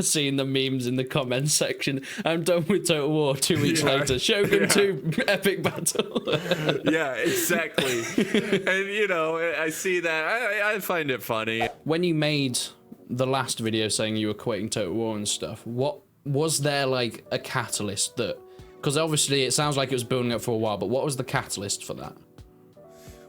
seeing the memes in the comments section. I'm done with Total War. 2 weeks later, Shogun 2 epic battle. Yeah, exactly. And you know, I see that. I find it funny. When you made the last video saying you were quitting Total War and stuff, what was there like a catalyst that? Because obviously it sounds like it was building up for a while, but what was the catalyst for that?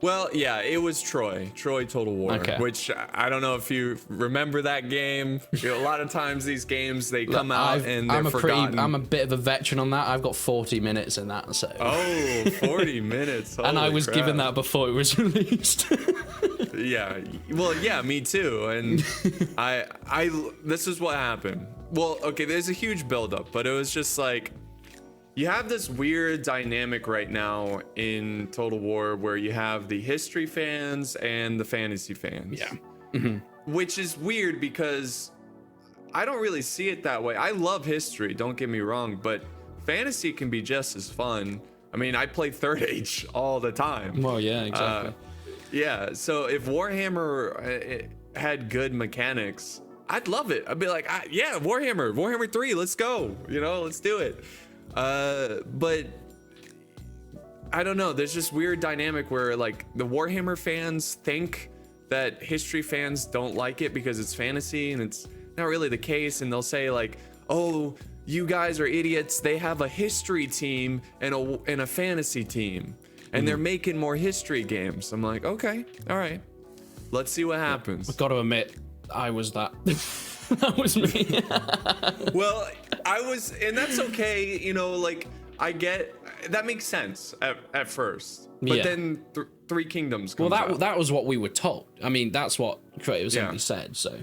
Well, yeah, it was Troy Total War, which I don't know if you remember that game. You know, a lot of times these games, they come out and they're forgotten. I'm a bit of a veteran on that. I've got 40 minutes in that. So. Oh, 40 minutes. And I was given that before it was released. Yeah. Well, yeah, me too. And this is what happened. Well, okay, there's a huge buildup, but it was just like, you have this weird dynamic right now in Total War where you have the history fans and the fantasy fans. Yeah. Which is weird because I don't really see it that way. I love history, don't get me wrong, but fantasy can be just as fun. I mean, I play Third Age all the time. Well, yeah, exactly. Yeah, so if Warhammer had good mechanics, I'd love it. I'd be like, yeah, Warhammer 3, let's go. You know, let's do it. But I don't know, there's this weird dynamic where like the Warhammer fans think that history fans don't like it because it's fantasy, and it's not really the case. And they'll say like, oh, you guys are idiots, they have a history team and a fantasy team, and they're making more history games. I'm like, okay, all right, let's see what happens. I've got to admit, I was that. That was me. Well, I was, and that's okay, you know, like I get that makes sense at first, but then Three Kingdoms comes out. That was what we were told. I mean, that's what creative assembly said. So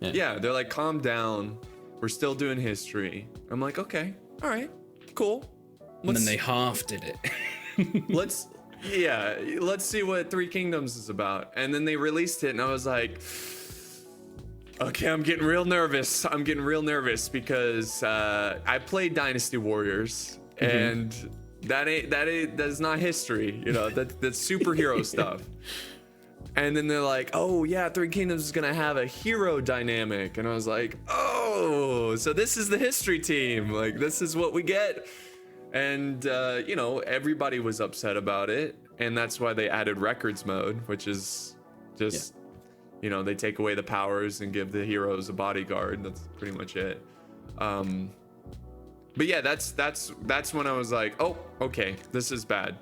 yeah, they're like, calm down, we're still doing history. I'm like, okay, all right, cool. And then they half did it. let's see what Three Kingdoms is about. And then they released it, and I was like, okay, I'm getting real nervous. Because I played Dynasty Warriors, and that's not history, you know, that's superhero stuff. And then they're like, oh yeah, Three Kingdoms is gonna have a hero dynamic, and I was like, oh, so this is the history team, like this is what we get. And you know, everybody was upset about it, and that's why they added records mode, which is just you know, they take away the powers and give the heroes a bodyguard. That's pretty much it. But yeah, that's when I was like, oh, okay, this is bad.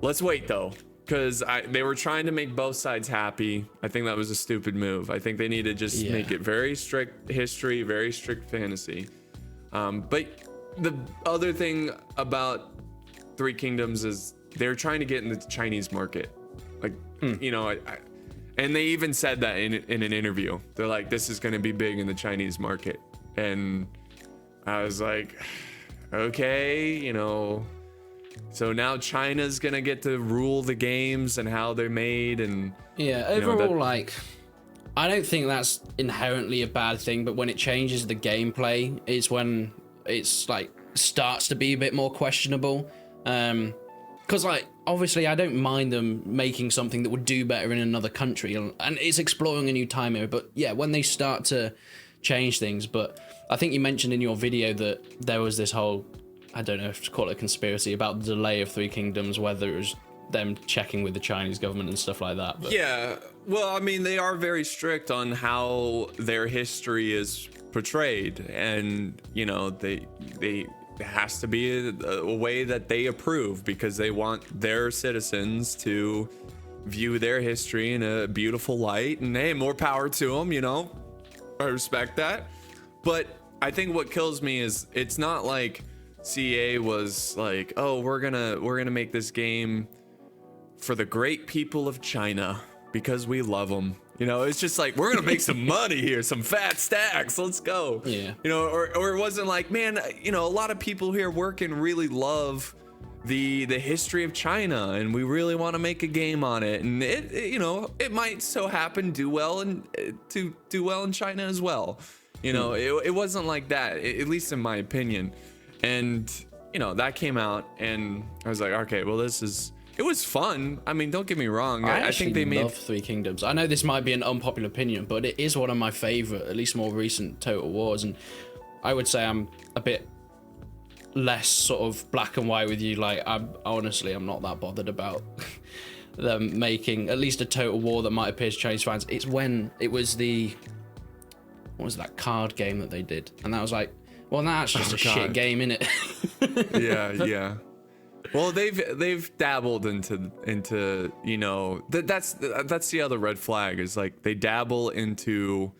Let's wait though, because they were trying to make both sides happy. I think that was a stupid move. I think they need to just make it very strict history, very strict fantasy. But the other thing about Three Kingdoms is they're trying to get in the Chinese market. Like, you know, and they even said that in an interview. They're like, this is going to be big in the Chinese market. And I was like, okay, you know, so now China's going to get to rule the games and how they're made. And yeah, overall, like, I don't think that's inherently a bad thing, but when it changes the gameplay, it's when it's like starts to be a bit more questionable. Because like, obviously I don't mind them making something that would do better in another country, and it's exploring a new time era, but yeah, when they start to change things. But I think you mentioned in your video that there was this whole, I don't know if to call it a conspiracy, about the delay of Three Kingdoms, whether it was them checking with the Chinese government and stuff like that. But yeah, well, I mean, they are very strict on how their history is portrayed, and you know, it has to be a way that they approve, because they want their citizens to view their history in a beautiful light. And hey, more power to them, you know, I respect that. But I think what kills me is it's not like CA was like, oh, we're gonna make this game for the great people of China because we love them. You know, it's just like, we're gonna make some money here, some fat stacks, let's go. Yeah. You know, or it wasn't like, man, you know, a lot of people here working really love the history of China, and we really want to make a game on it, and it you know, it might so happen do well in China as well. You know, it wasn't like that, at least in my opinion. And you know, that came out, and I was like, okay, well, it it was fun. I mean, don't get me wrong. I think they made love Three Kingdoms. I know this might be an unpopular opinion, but it is one of my favorite, at least more recent Total Wars, and I would say I'm a bit less sort of black and white with you. Like, I'm not that bothered about them making at least a Total War that might appear to Chinese fans. It's when it was what was that card game that they did, and that was like, well, that's just a shit game, innit? yeah. Well, they've dabbled into you know, that's the other red flag, is like they dabble into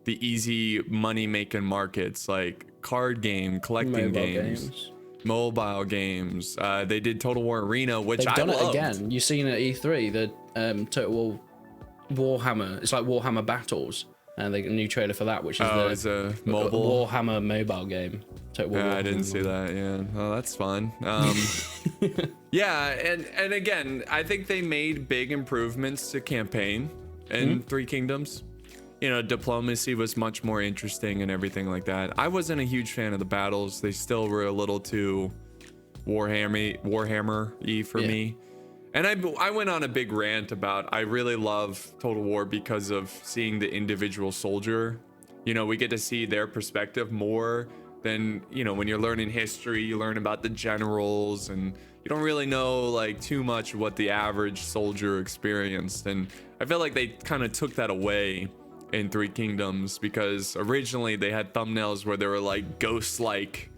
the easy money making markets, like card game collecting games, mobile games. They did Total War Arena, which They've done I loved. it again. You've seen at E3 the Total War Warhammer. It's like Warhammer Battles, and the new trailer for that, which is it's a mobile Warhammer mobile game. Total War I didn't see that. Yeah, oh, that's fun. Yeah, and again, I think they made big improvements to campaign in Three Kingdoms. You know, diplomacy was much more interesting and everything like that. I wasn't a huge fan of the battles. They still were a little too Warhammer-y for me. And I went on a big rant about I really love Total War because of seeing the individual soldier. You know, we get to see their perspective more than, you know, when you're learning history, you learn about the generals, and you don't really know like too much what the average soldier experienced. And I feel like they kind of took that away in Three Kingdoms, because originally they had thumbnails where they were like ghost-like,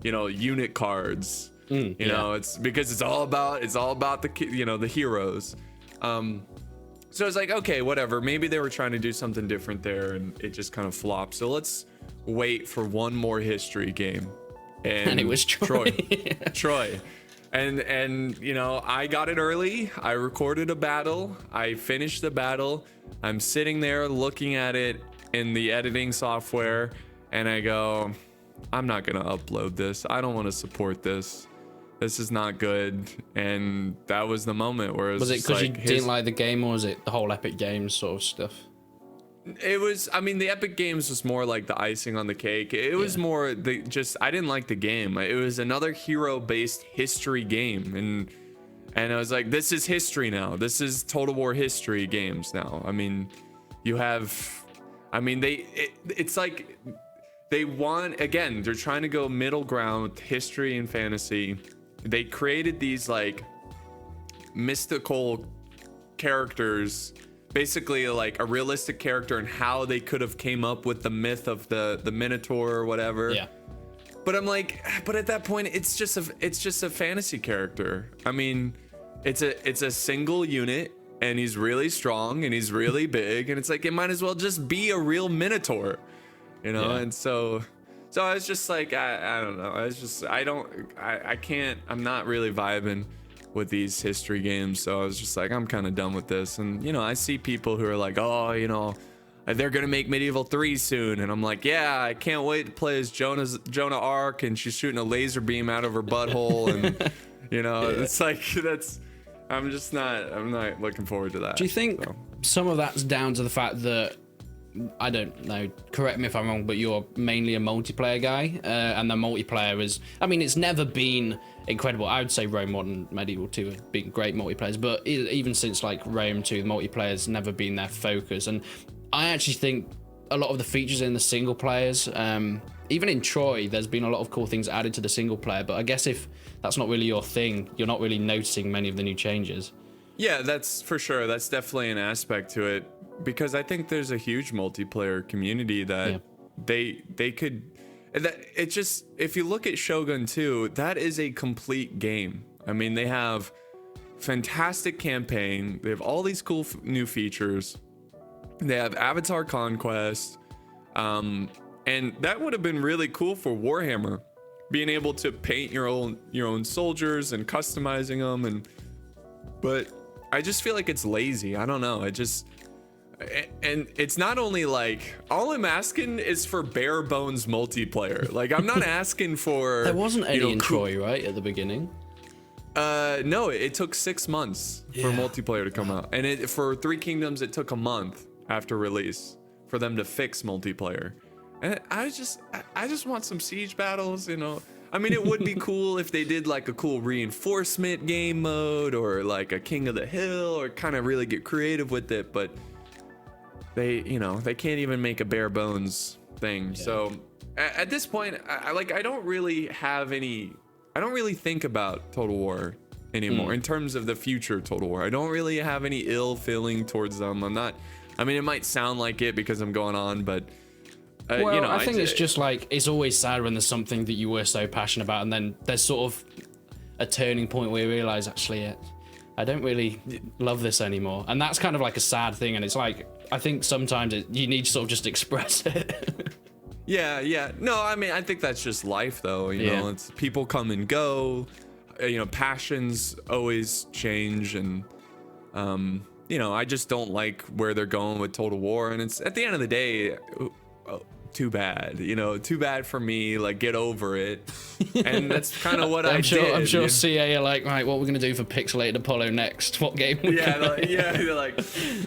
you know, unit cards. You know, it's because it's all about the, you know, the heroes. So it's like, okay, whatever, maybe they were trying to do something different there, and it just kind of flopped. So let's wait for one more history game, and it was Troy. Troy. And you know, I got it early. I recorded a battle. I finished the battle. I'm sitting there looking at it in the editing software, and I go, I'm not gonna upload this. I don't want to support this. This is not good. And that was the moment where it was it because like you didn't like the game, or was it the whole Epic Games sort of stuff? It was, I mean, the Epic Games was more like the icing on the cake. It was more I didn't like the game. It was another hero-based history game, and I was like, this is history now. This is Total War history games now. I mean, you have, I mean, it's like they want, again, they're trying to go middle ground with history and fantasy. They created these like mystical characters, basically like a realistic character, and how they could have came up with the myth of the Minotaur or whatever. Yeah. But I'm like, but at that point, it's just a fantasy character. I mean, it's a single unit, and he's really strong and he's really big, and it's like it might as well just be a real Minotaur, you know. And so I was just like, I don't know. I can't. I'm not really vibing with these history games. So I was just like, I'm kind of done with this. And you know, I see people who are like, oh, you know, they're gonna make Medieval 3 soon, and I'm like, yeah, I can't wait to play as Joan of Arc, and she's shooting a laser beam out of her butthole, and you know, it's like I'm not looking forward to that. Do you think some of that's down to the fact that, I don't know, correct me if I'm wrong, but you're mainly a multiplayer guy, and the multiplayer is, I mean, it's never been incredible. I would say Rome 1 and Medieval 2 have been great multiplayers, but even since like Rome 2, the multiplayer's never been their focus. And I actually think a lot of the features in the single players, even in Troy, there's been a lot of cool things added to the single player, but I guess if that's not really your thing, you're not really noticing many of the new changes. Yeah, that's for sure. That's definitely an aspect to it, because I think there's a huge multiplayer community that they could, that it just, if you look at Shogun 2, that is a complete game. I mean, they have fantastic campaign, they have all these cool new features, they have Avatar Conquest, and that would have been really cool for Warhammer, being able to paint your own soldiers and customizing them, but I just feel like it's lazy. I don't know. And it's not only like, all I'm asking is for bare bones multiplayer. Like, I'm not asking for, there wasn't any in Troy, right, at the beginning? No, it took 6 months for multiplayer to come out, and for Three Kingdoms it took a month after release for them to fix multiplayer. And I just want some siege battles, you know. I mean, it would be cool if they did like a cool reinforcement game mode or like a King of the Hill, or kind of really get creative with it, but they can't even make a bare bones thing. Yeah. So at this point, I don't really think about Total War anymore in terms of the future Total War. I don't really have any ill feeling towards them. I mean, it might sound like it because I'm going on, but I think it's just like, it's always sad when there's something that you were so passionate about, and then there's sort of a turning point where you realize, actually, I don't really love this anymore. And that's kind of like a sad thing. And it's like, I think sometimes you need to sort of just express it. Yeah. No, I mean, I think that's just life, though. You know, it's people come and go. Passions always change, and I just don't like where they're going with Total War. And it's, at the end of the day, too bad, too bad for me. Like, get over it. And that's kind of what I did. I'm sure CA are like, right, what are we gonna do for pixelated Apollo next? What game? They're like,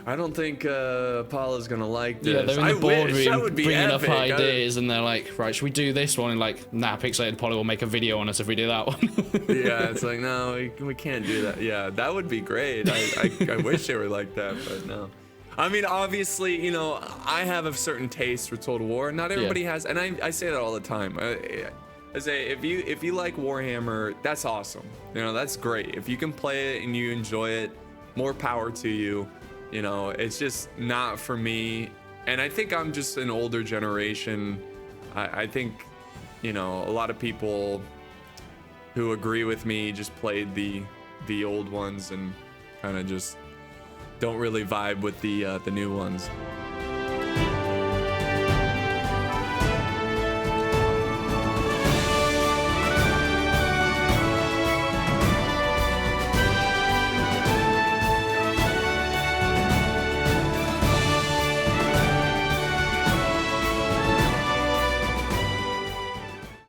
I don't think Apollo's gonna like this. Yeah, they're in the boardroom bringing up ideas, and they're like, right, should we do this one? And like, nah, pixelated Apollo will make a video on us if we do that one. Yeah, it's like, no, we can't do that. Yeah, that would be great. I wish they were like that, but no. I mean, obviously, I have a certain taste for Total War. Not everybody has, and I say that all the time. I say, if you like Warhammer, that's awesome. That's great. If you can play it and you enjoy it, more power to you. It's just not for me. And I think I'm just an older generation. I think, a lot of people who agree with me just played the old ones and kind of just don't really vibe with the new ones.